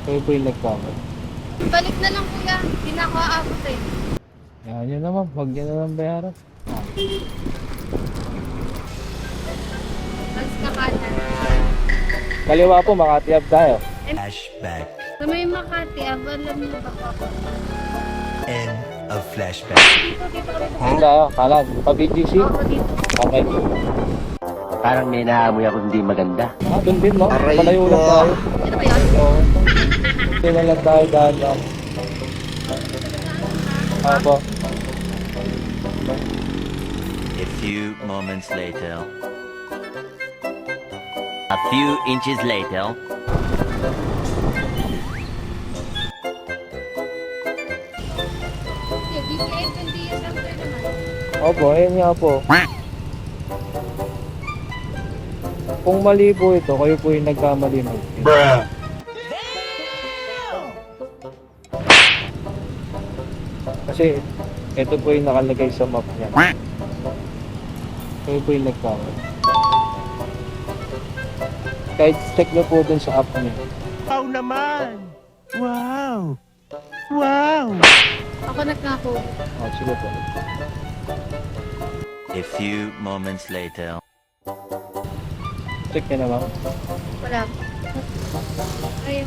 Kayo po yung nagkamali. Balik na lang kuya, hindi na ako aabot eh. Yan nyo naman, huwag nyo naman bayaran. Mas ka kanan. Kaliwa po, Makati Ave tayo. Flashback. Sa may Makati, alam niyo ba ako? End of flashback. Dito kami. Saan tayo? Kanan, pa BGC? Ako dito. Okay. Parang may naamoy ako hindi maganda. Doon din, no? Palayo lang tayo. Ito ba yun? Oo. Hindi na lang tayo dahil lang. Ako. A few moments later. A few inches later. Okay, BPI 20 years after naman. Opo, ayun nga po. Kung mali po ito, kayo po yung nagkamali mo. Kasi ito po yung nakalagay sa map niya. Kayo po yung nagkamali. Kahit check nyo po dun sa app niya. Wow naman! Wow! Wow! Ako nagkako. Oh, sige po. A few moments later. Check nyo naman. Wala. Ayun.